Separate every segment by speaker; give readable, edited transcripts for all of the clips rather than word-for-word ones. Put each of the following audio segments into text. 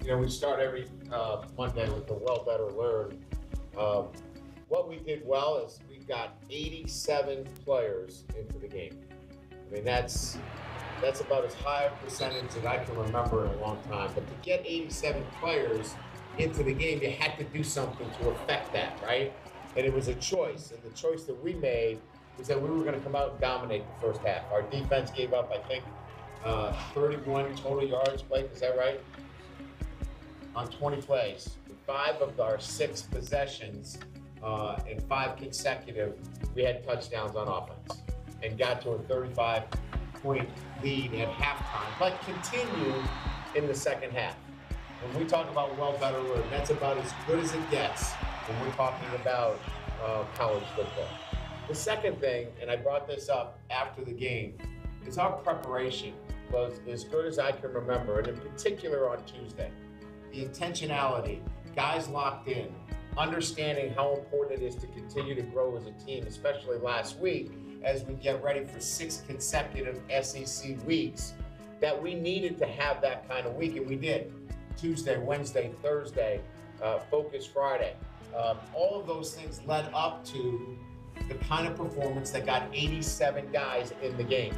Speaker 1: We start every Monday with the well, better, learn. What we did well is we got 87 players into the game. I mean, that's about as high a percentage that I can remember in a long time. But to get 87 players into the game, you had to do something to affect that, right? And it was a choice. And the choice that we made was that we were going to come out and dominate the first half. Our defense gave up, I think, 31 total yards, Blake, is that right? On 20 plays. 5 of our 6 possessions and 5 consecutive, we had touchdowns on offense and got to a 35-point lead at halftime, but continued in the second half. When we talk about well, better, learn, that's about as good as it gets when we're talking about college football. The second thing, and I brought this up after the game, is our preparation was as good as I can remember, and in particular on Tuesday. The intentionality, guys locked in, understanding how important it is to continue to grow as a team, especially last week as we get ready for 6 consecutive SEC weeks, that we needed to have that kind of week, and we did. Tuesday, Wednesday, Thursday, Focus Friday. All of those things led up to the kind of performance that got 87 guys in the game.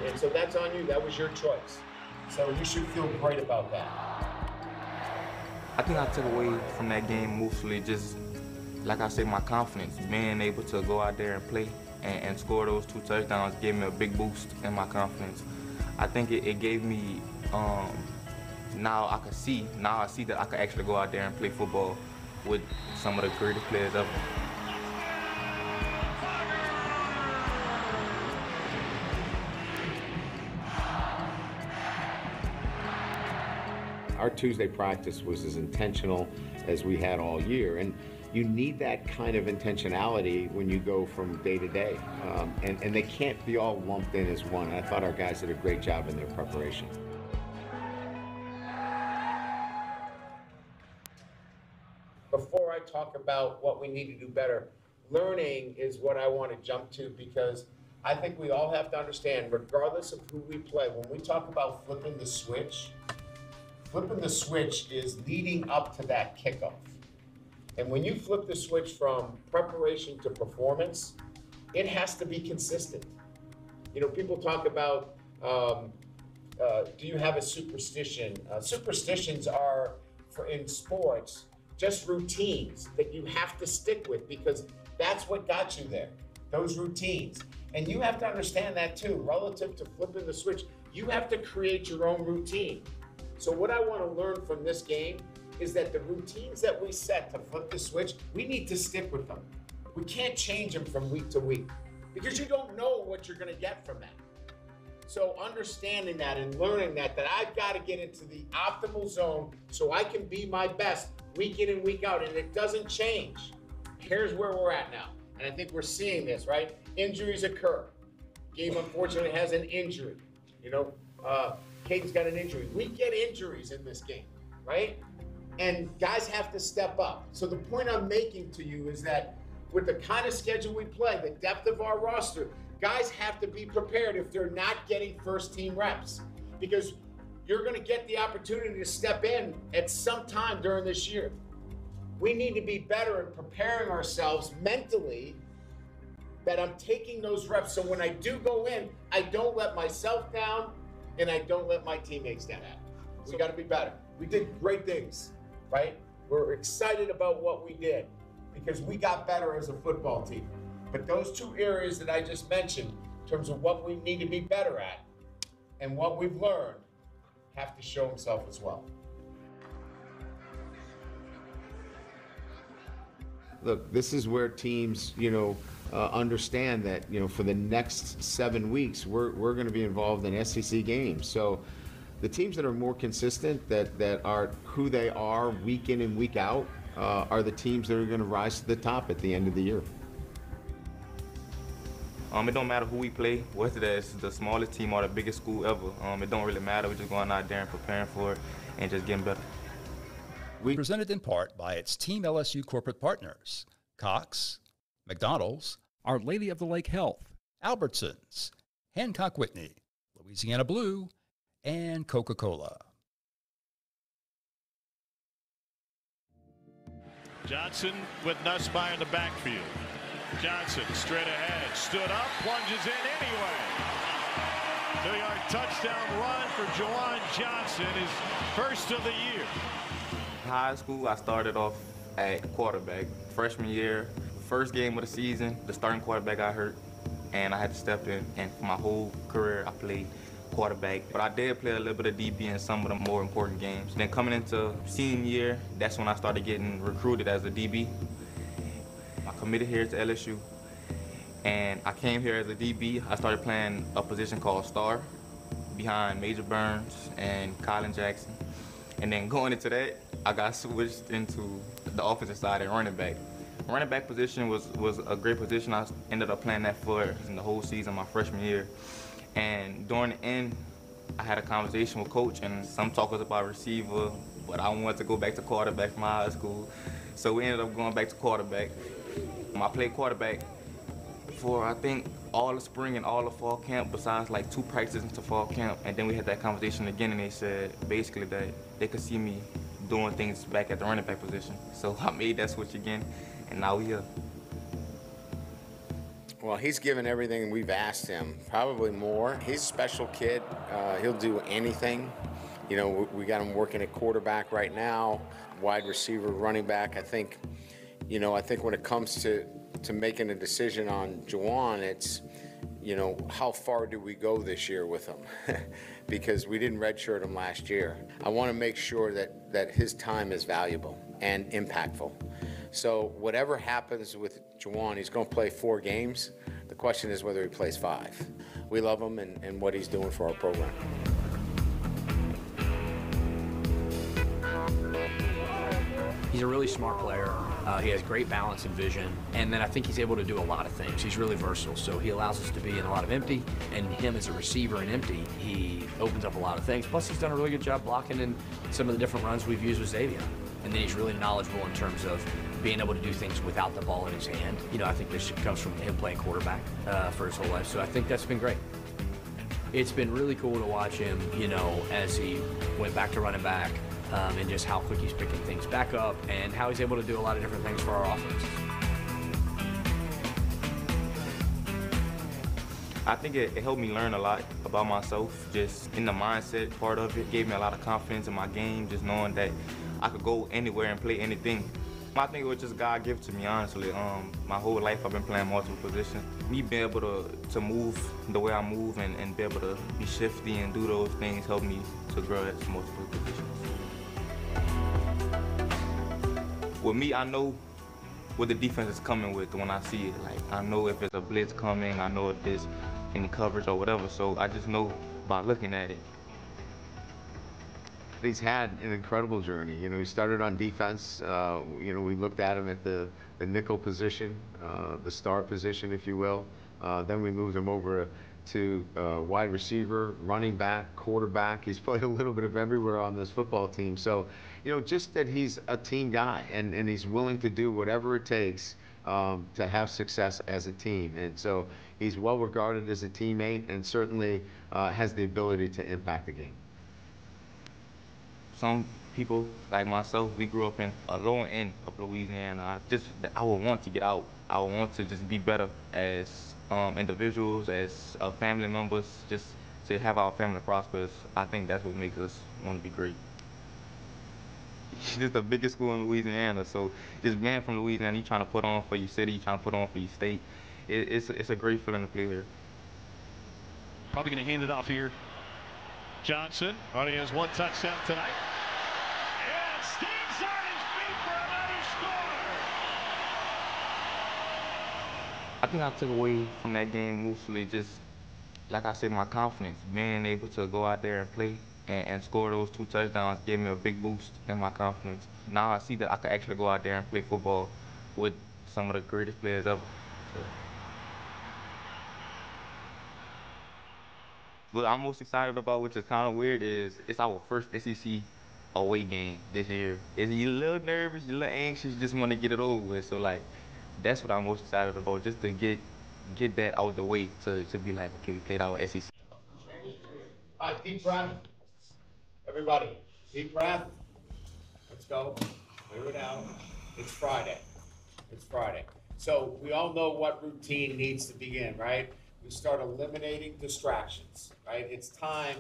Speaker 1: And so that's on you. That was your choice. So you should feel great about that.
Speaker 2: I think I took away from that game mostly just, like I said, my confidence. Being able to go out there and play and score those 2 touchdowns gave me a big boost in my confidence. I think it gave me, now I see that I can actually go out there and play football with some of the greatest players ever.
Speaker 1: Our Tuesday practice was as intentional as we had all year, and you need that kind of intentionality when you go from day to day, and they can't be all lumped in as one. And I thought our guys did a great job in their preparation. Before I talk about what we need to do better, learning is what I want to jump to, because I think we all have to understand, regardless of who we play, when we talk about flipping the switch is leading up to that kickoff. And when you flip the switch from preparation to performance, it has to be consistent. People talk about, do you have a superstition? Superstitions are, in sports, just routines that you have to stick with, because that's what got you there, those routines. And you have to understand that too, relative to flipping the switch. You have to create your own routine. So what I want to learn from this game is that the routines that we set to flip the switch, we need to stick with them. We can't change them from week to week, because you don't know what you're going to get from that. So understanding that and learning that I've got to get into the optimal zone so I can be my best week in and week out, and it doesn't change. Here's where we're at now. And I think we're seeing this, right? Injuries occur. Gabe unfortunately has an injury. Caden's got an injury. We get injuries in this game, right? And guys have to step up. So the point I'm making to you is that with the kind of schedule we play, the depth of our roster, guys have to be prepared if they're not getting first-team reps, because you're going to get the opportunity to step in at some time during this year. We need to be better at preparing ourselves mentally, that I'm taking those reps, so when I do go in, I don't let myself down and I don't let my teammates down. We got to be better. We did great things, right? We're excited about what we did because we got better as a football team. But those 2 areas that I just mentioned, in terms of what we need to be better at and what we've learned, have to show themselves as well. Look, this is where teams, understand that, for the next 7 weeks, we're going to be involved in SEC games. So the teams that are more consistent, that are who they are week in and week out, are the teams that are going to rise to the top at the end of the year.
Speaker 2: It don't matter who we play, whether it's the smallest team or the biggest school ever. It don't really matter. We're just going out there and preparing for it and just getting better.
Speaker 3: Presented in part by its Team LSU corporate partners, Cox, McDonald's, Our Lady of the Lake Health, Albertsons, Hancock Whitney, Louisiana Blue, and Coca-Cola.
Speaker 4: Johnson with Nussmeier in the backfield. Johnson straight ahead, stood up, plunges in anyway. 2-yard touchdown run for Juwan Johnson, his first of the year.
Speaker 2: In high school, I started off at quarterback. Freshman year, first game of the season, the starting quarterback got hurt, and I had to step in. And for my whole career, I played quarterback. But I did play a little bit of DB in some of the more important games. Then coming into senior year, that's when I started getting recruited as a DB. I committed here to LSU, and I came here as a DB. I started playing a position called star behind Major Burns and Colin Jackson. And then going into that, I got switched into the offensive side and running back. Running back position was a great position. I ended up playing that for the whole season, my freshman year. And during the end, I had a conversation with coach, and some talk was about receiver, but I wanted to go back to quarterback from high school. So we ended up going back to quarterback. I played quarterback for, I think, all the spring and all the fall camp, besides like 2 practices into fall camp. And then we had that conversation again, and they said basically that they could see me doing things back at the running back position. So I made that switch again, and now we here.
Speaker 5: Well, he's given everything we've asked him, probably more. He's a special kid. He'll do anything. You know, we got him working at quarterback right now, wide receiver, running back. I think when it comes to making a decision on Juwan, it's, how far do we go this year with him? Because we didn't redshirt him last year. I want to make sure that his time is valuable and impactful. So whatever happens with Juwan, he's going to play 4 games. The question is whether he plays 5. We love him and what he's doing for our program.
Speaker 6: He's a really smart player. He has great balance and vision, and then I think he's able to do a lot of things. He's really versatile, so he allows us to be in a lot of empty, and him as a receiver in empty, he opens up a lot of things. Plus, he's done a really good job blocking in some of the different runs we've used with Xavier. And then he's really knowledgeable in terms of being able to do things without the ball in his hand. I think this comes from him playing quarterback for his whole life, so I think that's been great. It's been really cool to watch him, as he went back to running back, and just how quick he's picking things back up and how he's able to do a lot of different things for our offense.
Speaker 2: I think it helped me learn a lot about myself, just in the mindset part of it. Gave me a lot of confidence in my game, just knowing that I could go anywhere and play anything. I think it was just God given to me, honestly. My whole life I've been playing multiple positions. Me being able to move the way I move and be able to be shifty and do those things helped me to grow at multiple positions. With me, I know what the defense is coming with when I see it. Like, I know if it's a blitz coming, I know if there's any coverage or whatever, so I just know by looking at it.
Speaker 5: He's had an incredible journey. He started on defense. We looked at him at the nickel position, the star position, if you will. Then we moved him over to wide receiver, running back, quarterback. He's played a little bit of everywhere on this football team. So, just that he's a team guy and he's willing to do whatever it takes to have success as a team. And so he's well regarded as a teammate and certainly has the ability to impact the game.
Speaker 2: Some people like myself, we grew up in a lower end of Louisiana. I would want to get out. I would want to just be better as individuals, as family members, just to have our family prosper. I think that's what makes us want to be great. This is the biggest school in Louisiana, so just being from Louisiana, you trying to put on for your city, you trying to put on for your state. It's a great feeling to play here.
Speaker 4: Probably going to hand it off here. Johnson only has 1 touchdown tonight. And Steve's on his feet for another score.
Speaker 2: I think I took away from that game mostly just, like I said, my confidence. Being able to go out there and play and score those 2 touchdowns gave me a big boost in my confidence. Now I see that I can actually go out there and play football with some of the greatest players ever. So. What I'm most excited about, which is kind of weird, is it's our first SEC away game this year. Is you a little nervous, you a little anxious, you just want to get it over with. So like, that's what I'm most excited about, just to get that out of the way, to be like, okay, we played our SEC.
Speaker 1: All right, deep breath. Everybody, deep breath. Let's go. Clear it out. It's Friday. It's Friday. So we all know what routine needs to begin, right? We start eliminating distractions, right? It's time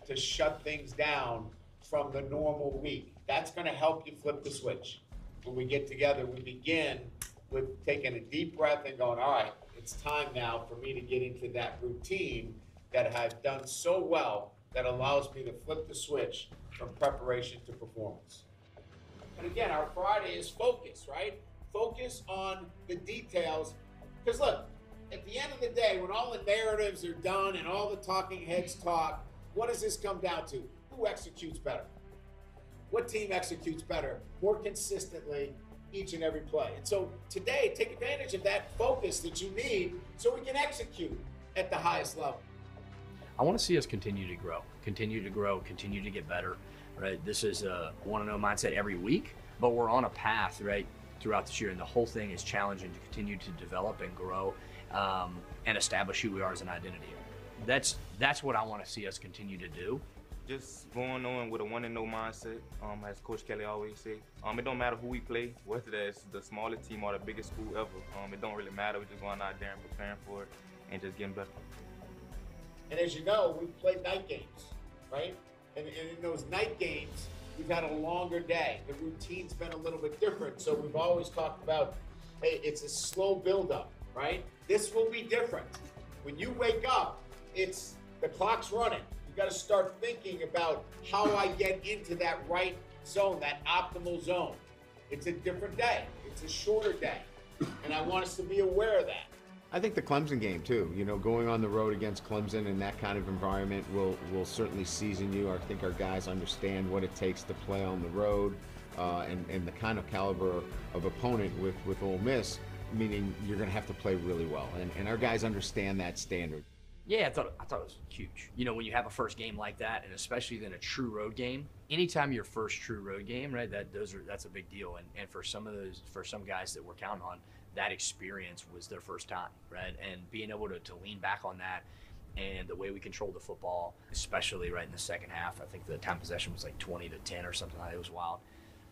Speaker 1: to shut things down from the normal week. That's going to help you flip the switch. When we get together, we begin with taking a deep breath and going, all right, it's time now for me to get into that routine that I've done so well that allows me to flip the switch from preparation to performance. And again, our Friday is focus, right? Focus on the details. Because look, at the end of the day, when all the narratives are done and all the talking heads talk, what does this come down to? Who executes better? What team executes better, more consistently, each and every play? And so today, take advantage of that focus that you need so we can execute at the highest level.
Speaker 6: I want to see us continue to grow, continue to get better, right? This is a want-to-know mindset every week, but we're on a path, right, throughout this year, and the whole thing is challenging to continue to develop and grow and establish who we are as an identity. That's what I want to see us continue to do.
Speaker 2: Just going on with a 1-0 mindset, as Coach Kelly always said. It don't matter who we play, whether that's the smallest team or the biggest school ever. It don't really matter. We're just going out there and preparing for it and just getting better.
Speaker 1: And as you know, we've played night games, right? And in those night games, we've had a longer day. The routine's been a little bit different. So we've always talked about, hey, it's a slow buildup, right? This will be different. When you wake up, it's the clock's running. You got to start thinking about how I get into that right zone, that optimal zone. It's a different day. It's a shorter day. And I want us to be aware of that.
Speaker 5: I think the Clemson game too, you know, going on the road against Clemson in that kind of environment will certainly season you. I think our guys understand what it takes to play on the road and the kind of caliber of opponent with Ole Miss, meaning you're going to have to play really well. And our guys understand that standard.
Speaker 6: Yeah, I thought it was huge. You know, when you have a first game like that, and especially then a true road game, anytime your first true road game, right, that's a big deal. And for some guys that we're counting on, that experience was their first time, right? And being able to lean back on that and the way we controlled the football, especially right in the second half, I think the time possession was like 20-10 or something like that. It was wild.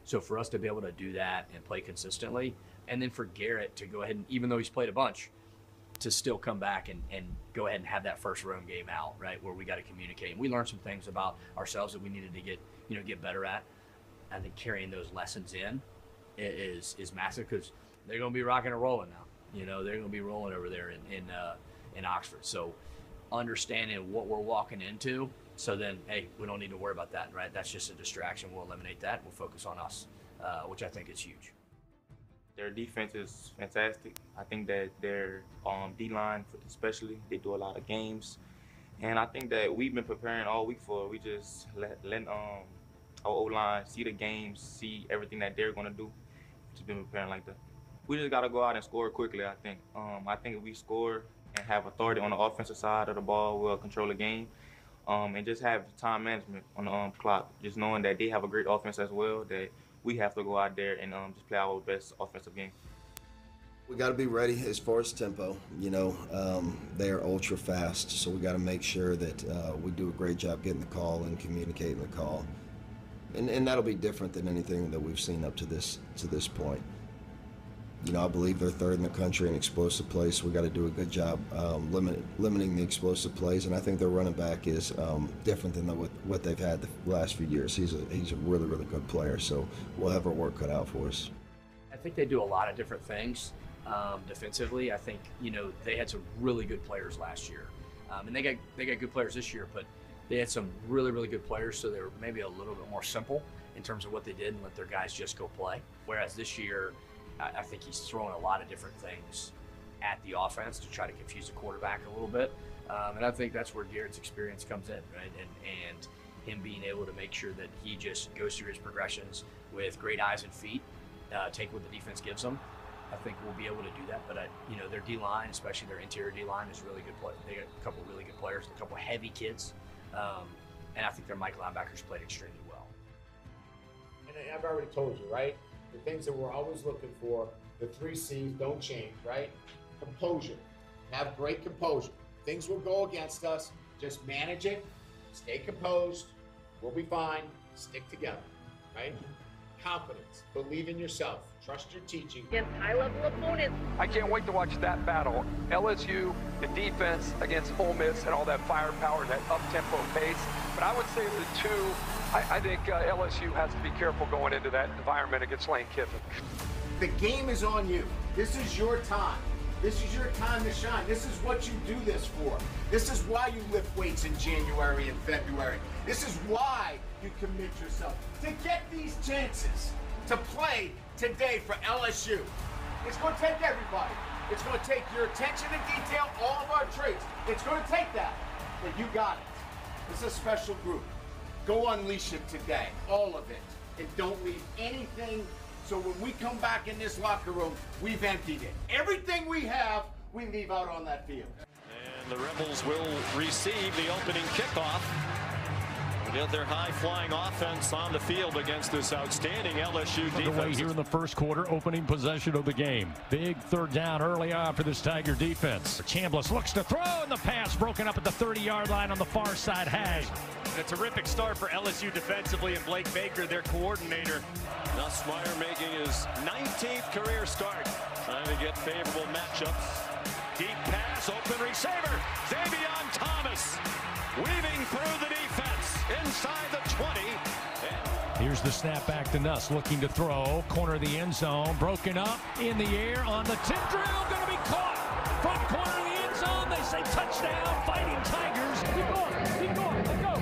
Speaker 6: So for us to be able to do that and play consistently, and then for Garrett to go ahead and, even though he's played a bunch, to still come back and go ahead and have that first road game out, right, where we got to communicate. And we learned some things about ourselves that we needed to get better at. I think carrying those lessons in is massive, because they're going to be rocking and rolling now. You know, they're going to be rolling over there in Oxford. So understanding what we're walking into, so then, hey, we don't need to worry about that, right? That's just a distraction. We'll eliminate that. We'll focus on us, which I think is huge.
Speaker 2: Their defense is fantastic. I think that their D-line, especially, they do a lot of games. And I think that we've been preparing all week for it. We just letting our O-line see the games, see everything that they're going to do. Just been preparing like that. We just got to go out and score quickly, I think. I think if we score and have authority on the offensive side of the ball, we'll control the game. And just have time management on the clock. Just knowing that they have a great offense as well, that we have to go out there and just play our best offensive game.
Speaker 7: We got to be ready as far as tempo. You know, they are ultra fast, so we got to make sure that we do a great job getting the call and communicating the call. And that'll be different than anything that we've seen up to this point. You know, I believe they're third in the country in explosive plays. So we got to do a good job limiting the explosive plays, and I think their running back is different than what they've had the last few years. He's a really, really good player, so we'll have our work cut out for us.
Speaker 6: I think they do a lot of different things defensively. I think, you know, they had some really good players last year, and they got good players this year, but they had some really, really good players, so they were maybe a little bit more simple in terms of what they did and let their guys just go play. Whereas this year, I think he's throwing a lot of different things at the offense to try to confuse the quarterback a little bit. And I think that's where Garrett's experience comes in, right? And him being able to make sure that he just goes through his progressions with great eyes and feet, take what the defense gives him. I think we'll be able to do that. But, you know, their D-line, especially their interior D-line, is really good. They got a couple of really good players, a couple of heavy kids. And I think their Mike linebackers played extremely well.
Speaker 1: And I've already told you, right? The things that we're always looking for, the 3 C's don't change, right? Composure. Have great composure. Things will go against us. Just manage it. Stay composed. We'll be fine. Stick together, right? Confidence. Believe in yourself. Trust your teaching.
Speaker 8: Against high-level opponents.
Speaker 9: I can't wait to watch that battle. LSU, the defense against Ole Miss, and all that firepower and that up-tempo pace. But I would say the two, I think LSU has to be careful going into that environment against Lane Kiffin.
Speaker 1: The game is on you. This is your time. This is your time to shine. This is what you do this for. This is why you lift weights in January and February. This is why you commit yourself to get these chances to play today for LSU. It's going to take everybody. It's going to take your attention to detail, all of our traits. It's going to take that, but you got it. This is a special group. Go unleash it today, all of it, and don't leave anything. So when we come back in this locker room, we've emptied it. Everything we have, we leave out on that field.
Speaker 4: And the Rebels will receive the opening kickoff. Get their high-flying offense on the field against this outstanding LSU defense.
Speaker 10: Underway here in the first quarter, opening possession of the game. Big third down early on for this Tiger defense. Chambliss looks to throw, and the pass broken up at the 30-yard line on the far side. Hash.
Speaker 11: A terrific start for LSU defensively, and Blake Baker, their coordinator.
Speaker 4: Nussmeier making his 19th career start, trying to get favorable matchups. Deep pass, open receiver, Xavion Thomas, weaving through the defense, inside the 20.
Speaker 10: Here's the snap back to Nuss, looking to throw, corner of the end zone, broken up, in the air, on the tip drill, going to be caught. Front corner of the end zone, they say touchdown, Fighting Tigers. Keep going, let's go.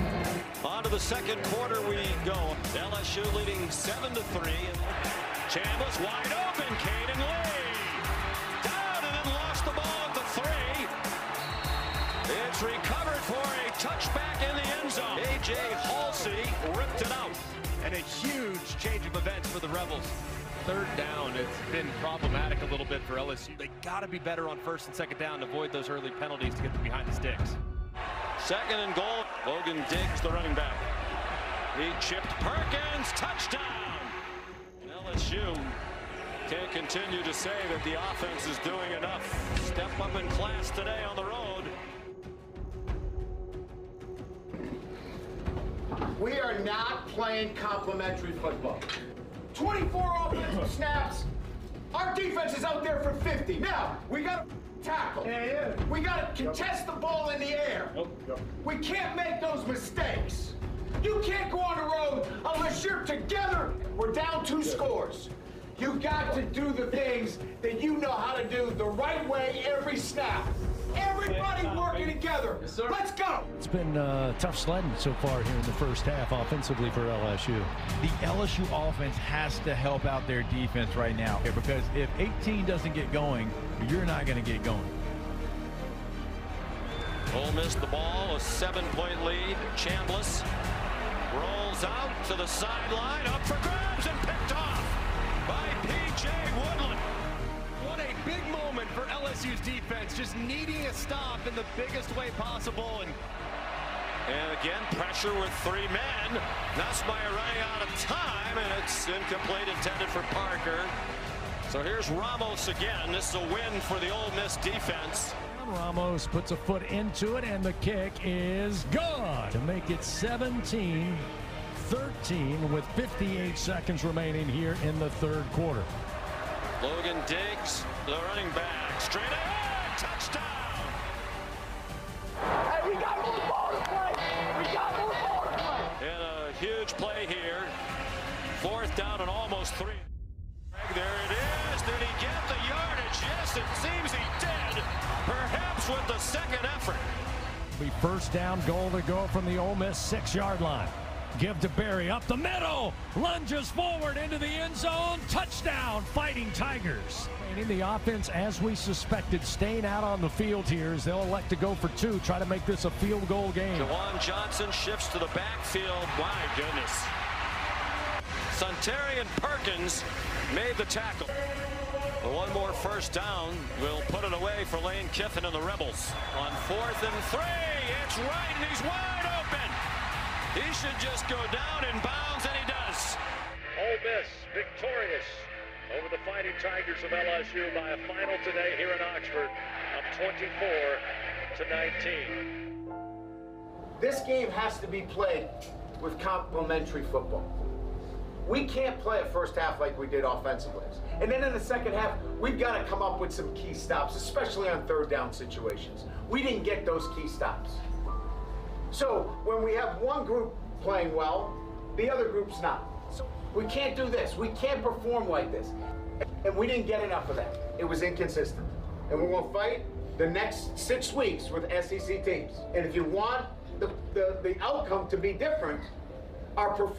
Speaker 4: On to the second quarter we go. LSU leading 7-3. Chambliss wide open, Caden Lee. Down and then lost the ball at the 3. It's recovered for a touchback in the end zone. A.J. Halsey ripped it out.
Speaker 11: And a huge change of events for the Rebels. Third down, it's been problematic a little bit for LSU. They got to be better on first and second down to avoid those early penalties to get them behind the sticks.
Speaker 4: Second and goal. Logan Diggs, the running back. He chipped Perkins, touchdown. And LSU can't continue to say that the offense is doing enough. Step up in class today on the road.
Speaker 1: We are not playing complimentary football. 24 offensive snaps. Our defense is out there for 50. Now, we got to tackle. We got to contest the ball in the air. We can't make those mistakes. You can't go on the road unless you're together. We're down 2 scores. You got to do the things that you know how to do the right way every snap. Everybody working together. Yes, sir. Let's go.
Speaker 10: It's been tough sledding so far here in the first half offensively for LSU.
Speaker 12: The LSU offense has to help out their defense right now here, because if 18 doesn't get going, you're not going to get going.
Speaker 4: Ole Miss the ball, a 7-point lead. Chambliss rolls out to the sideline, up for grabs and picked off by P.J. Woodland.
Speaker 11: What a big moment for LSU's defense, just needing a stop in the biggest way possible.
Speaker 4: And again, pressure with 3 men. Nussmeier running out of time, and it's incomplete, intended for Parker. So here's Ramos again. This is a win for the Ole Miss defense.
Speaker 10: Ramos puts a foot into it, and the kick is good to make it 17-13 with 58 seconds remaining here in the third quarter.
Speaker 4: Logan Diggs, the running back, straight ahead, touchdown!
Speaker 8: Hey, we got more ball to play! We got more ball to play!
Speaker 4: And a huge play here. 4th down and almost 3. There it is. Did he get the yardage? Yes, it seems he did. Perhaps with the second effort.
Speaker 10: Be first down, goal to go from the Ole Miss 6-yard line. Give to Berry up the middle, lunges forward into the end zone, touchdown, Fighting Tigers. In the offense, as we suspected, staying out on the field here as they'll elect to go for 2, try to make this a field goal game.
Speaker 4: Jawan Johnson shifts to the backfield. My goodness. Suntarian Perkins made the tackle. One more first down will put it away for Lane Kiffin and the Rebels. On 4th and 3, it's right and he's wide open. He should just go down in bounds, and he does.
Speaker 13: Ole Miss victorious over the Fighting Tigers of LSU by a final today here in Oxford of 24-19.
Speaker 1: This game has to be played with complimentary football. We can't play a first half like we did offensively. And then in the second half, we've got to come up with some key stops, especially on third down situations. We didn't get those key stops. So when we have one group playing well, the other group's not. So we can't do this. We can't perform like this. And we didn't get enough of that. It was inconsistent. And we're going to fight the next 6 weeks with SEC teams. And if you want the outcome to be different, our performance